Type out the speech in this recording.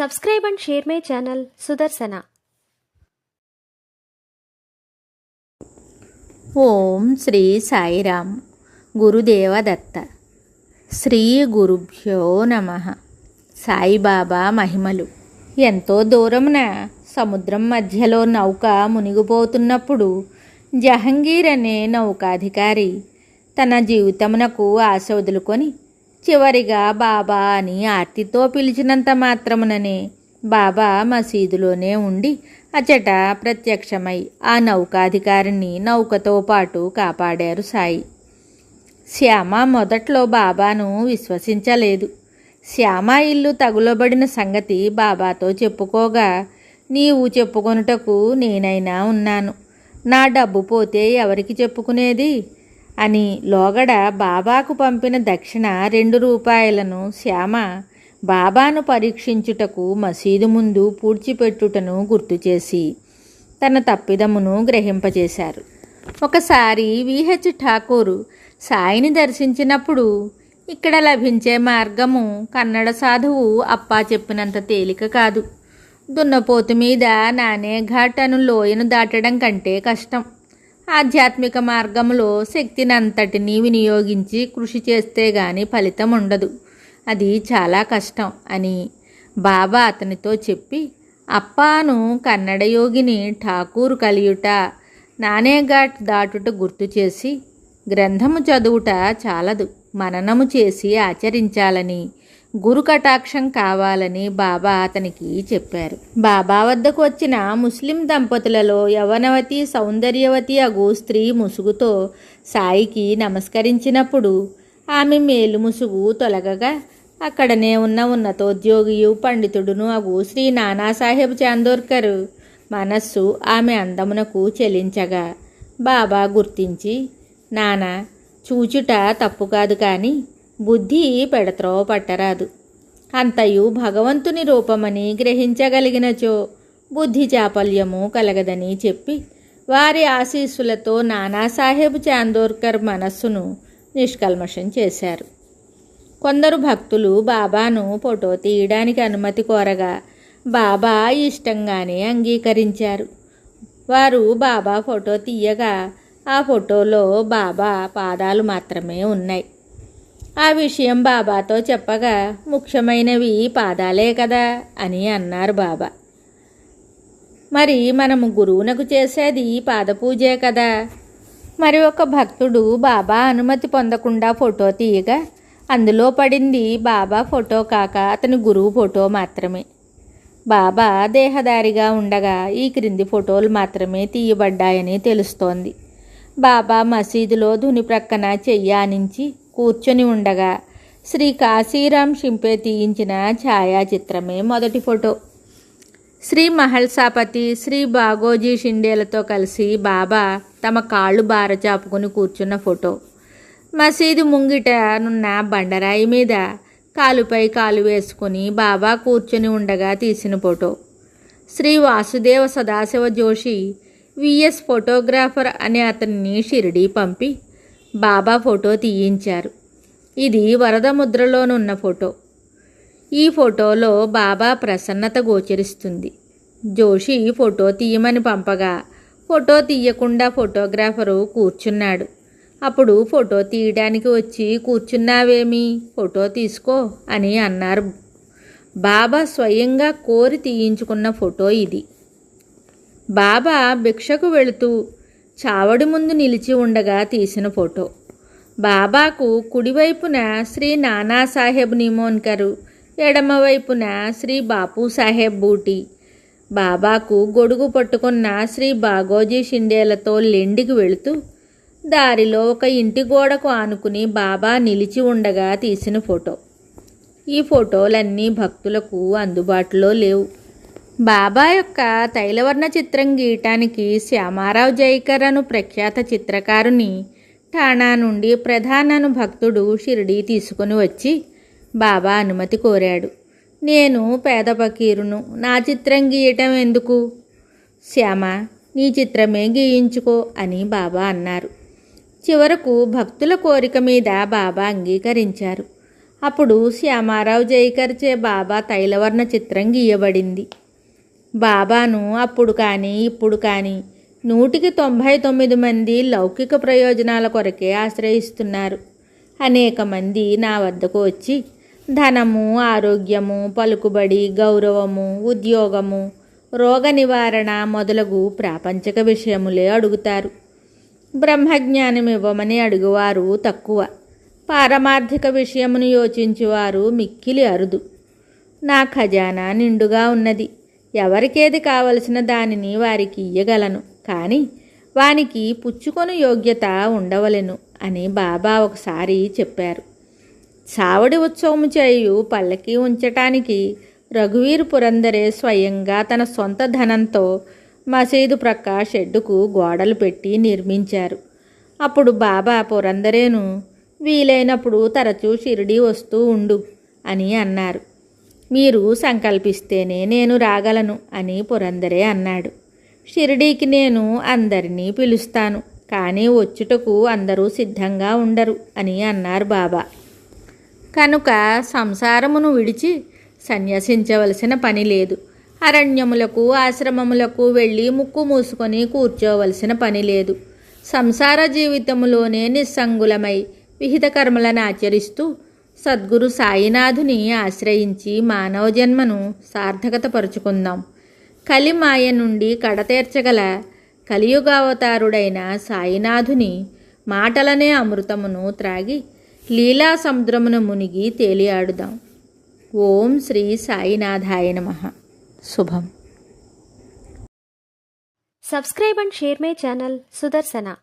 Subscribe and share my channel Sudarsana. ఓం శ్రీ సాయిరామ్. గురుదేవదత్త. శ్రీ గురుభ్యో నమః. సాయిబాబా మహిమలు. ఎంతో దూరమున సముద్రం మధ్యలో నౌక మునిగిపోతున్నప్పుడు జహంగీర్ అనే నౌకాధికారి తన జీవితమునకు ఆశ వదులుకొని చివరిగా బాబా అని ఆర్తితో పిలిచినంత మాత్రముననే బాబా మసీదులోనే ఉండి అచట ప్రత్యక్షమై ఆ నౌకాధికారిని నౌకతో పాటు కాపాడారు సాయి. శ్యామ మొదట్లో బాబాను విశ్వసించలేదు. శ్యామ ఇల్లు తగులబడిన సంగతి బాబాతో చెప్పుకోగా, నీవు చెప్పుకొనుటకు నేనైనా ఉన్నాను, నా డబ్బు పోతే ఎవరికి చెప్పుకునేది అని లోగడ బాబాకు పంపిన దక్షిణ 2 రూపాయలను శ్యామ బాబాను పరీక్షించుటకు మసీదు ముందు పూడ్చిపెట్టుటను గుర్తుచేసి తన తప్పిదమును గ్రహింపజేశారు. ఒకసారి విహెచ్ ఠాకూర్ సాయిని దర్శించినప్పుడు, ఇక్కడ లభించే మార్గము కన్నడ సాధువు అప్పా చెప్పినంత తేలిక కాదు. దున్నపోతు మీద నానేఘాట్ అను లోయను దాటడం కంటే కష్టం. ఆధ్యాత్మిక మార్గంలో శక్తినంతటినీ వినియోగించి కృషి చేస్తే గాని ఫలితం ఉండదు, అది చాలా కష్టం అని బాబా అతనితో చెప్పి, అప్పాను కన్నడ యోగిని ఠాకూర్ కలియుట, నానేఘాట్ దాటుట గుర్తు చేసి, గ్రంథము చదువుట చాలదు, మననము చేసి ఆచరించాలని, గురు కటాక్షం కావాలని బాబా అతనికి చెప్పారు. బాబా వద్దకు వచ్చిన ముస్లిం దంపతులలో యవనవతి సౌందర్యవతి అగు స్త్రీ ముసుగుతో సాయికి నమస్కరించినప్పుడు ఆమె మేలు ముసుగు తొలగగా అక్కడనే ఉన్న ఉన్నతోద్యోగియు పండితుడును అగు శ్రీ నానాసాహెబ్ చాందోర్కర్ మనస్సు ఆమె అందమునకు చెలించగా బాబా గుర్తించి, నానా, చూచుట తప్పు కాదు, కానీ బుద్ధి పెడత్రోవ పట్టరాదు. అంతయు భగవంతుని రూపమని గ్రహించగలిగినచో బుద్ధి చాపల్యము కలగదని చెప్పి వారి ఆశీస్సులతో నానాసాహెబ్ చాందోర్కర్ మనస్సును నిష్కల్మషం చేశారు. కొందరు భక్తులు బాబాను ఫోటో తీయడానికి అనుమతి కోరగా బాబా ఇష్టంగానే అంగీకరించారు. వారు బాబా ఫోటో తీయగా ఆ ఫోటోలో బాబా పాదాలు మాత్రమే ఉన్నాయి. ఆ విషయం బాబాతో చెప్పగా, ముఖ్యమైనవి పాదాలే కదా అని అన్నారు బాబా. మరి మనము గురువునకు చేసేది పాదపూజే కదా. మరి ఒక భక్తుడు బాబా అనుమతి పొందకుండా ఫోటో తీయగా అందులో పడింది బాబా ఫోటో కాక అతని గురువు ఫోటో మాత్రమే. బాబా దేహదారిగా ఉండగా ఈ క్రింది ఫోటోలు మాత్రమే తీయబడ్డాయని తెలుస్తోంది. బాబా మసీదులో ధుని ప్రక్కన చెయ్యానించి కూర్చొని ఉండగా శ్రీ కాశీరాం షింపే తీయించిన ఛాయాచిత్రమే మొదటి ఫోటో. శ్రీ మహల్సాపతి, శ్రీ బాగోజీ షిండేలతో కలిసి బాబా తమ కాళ్ళు బారచాపుకుని కూర్చున్న ఫోటో. మసీదు ముంగిటనున్న బండరాయి మీద కాలుపై కాలు వేసుకుని బాబా కూర్చొని ఉండగా తీసిన photo. Shri Vasudeva Sadashiva Joshi VS photographer అనే అతన్ని షిరిడీ పంపి బాబా ఫోటో తీయించారు. ఇది వరద ముద్రలోనున్న ఫోటో. ఈ ఫోటోలో బాబా ప్రసన్నత గోచరిస్తుంది. జోషి ఫోటో తీయమని పంపగా ఫోటో తీయకుండా ఫోటోగ్రాఫరు కూర్చున్నాడు. అప్పుడు ఫోటో తీయడానికి వచ్చి, కూర్చున్నావేమి, ఫోటో తీసుకో అని అన్నారు. బాబా స్వయంగా కోరి తీయించుకున్న ఫోటో ఇది. బాబా భిక్షకు వెళుతూ చావడి ముందు నిలిచి ఉండగా తీసిన ఫోటో. బాబాకు కుడివైపున శ్రీ నానాసాహెబ్ నిమోన్కర్, ఎడమవైపున శ్రీ బాపు సాహెబ్ బూటి. బాబాకు గొడుగు పట్టుకున్న శ్రీ బాగోజీ షిండేలతో లెండికి వెళుతూ దారిలో ఒక ఇంటి గోడకు ఆనుకుని బాబా నిలిచి ఉండగా తీసిన ఫోటో. ఈ ఫోటోలన్నీ భక్తులకు అందుబాటులో లేవు. బాబా యొక్క తైలవర్ణ చిత్రం గీయటానికి శ్యామారావు జైకర్ అను ప్రఖ్యాత చిత్రకారుని ఠాణా నుండి ప్రధానను భక్తుడు షిరిడీ తీసుకుని వచ్చి బాబా అనుమతి కోరాడు. నేను పేద ఫకీరును, నా చిత్రం గీయటం ఎందుకు, శ్యామ నీ చిత్రమే గీయించుకో అని బాబా అన్నారు. చివరకు భక్తుల కోరిక మీద బాబా అంగీకరించారు. అప్పుడు శ్యామారావు జైకర్ చే బాబా తైలవర్ణ చిత్రం గీయబడింది. బాబాను అప్పుడు కానీ ఇప్పుడు కానీ 199 మంది లౌకిక ప్రయోజనాల కొరకే ఆశ్రయిస్తున్నారు. అనేక మంది నా వద్దకు వచ్చి ధనము, ఆరోగ్యము, పలుకుబడి, గౌరవము, ఉద్యోగము, రోగ నివారణ మొదలగు ప్రాపంచిక విషయములే అడుగుతారు. బ్రహ్మజ్ఞానం ఇవ్వమని అడుగువారు తక్కువ. పారమార్థిక విషయమును యోచించువారు మిక్కిలి అరుదు. నా ఖజానా నిండుగా ఉన్నది. ఎవరికేది కావలసిన దానిని వారికి ఇయ్యగలను, కానీ వానికి పుచ్చుకొని యోగ్యత ఉండవలెను అని బాబా ఒకసారి చెప్పారు. సావడి ఉత్సవము చేయు పల్లకి ఉంచటానికి రఘువీర్ పురందరే స్వయంగా తన సొంత ధనంతో మసీదు ప్రక్క షెడ్డుకు గోడలు పెట్టి నిర్మించారు. అప్పుడు బాబా పురందరేను వీలైనప్పుడు తరచూ షిరిడీ వస్తూ ఉండు అని అన్నారు. మీరు సంకల్పిస్తేనే నేను రాగలను అని పురందరే అన్నాడు. షిరిడీకి నేను అందరినీ పిలుస్తాను, కానీ వచ్చుటకు అందరూ సిద్ధంగా ఉండరు అని అన్నారు బాబా. కనుక సంసారమును విడిచి సన్యసించవలసిన పని లేదు. అరణ్యములకు, ఆశ్రమములకు వెళ్ళి ముక్కు మూసుకొని కూర్చోవలసిన పని లేదు. సంసార జీవితములోనే నిస్సంగులమై విహిత కర్మలను ఆచరిస్తూ సద్గురు సాయినాథుని ఆశ్రయించి మానవ జన్మను సార్థకత పరుచుకుందాం. కలిమాయ నుండి కడతేర్చగల కలియుగావతారుడైన సాయినాథుని మాటలనే అమృతమును త్రాగి లీలా సముద్రమును మునిగి తేలియాడుదాం. ఓం శ్రీ సాయినాథాయ నమః. శుభం. Subscribe and share my channel Sudarsana.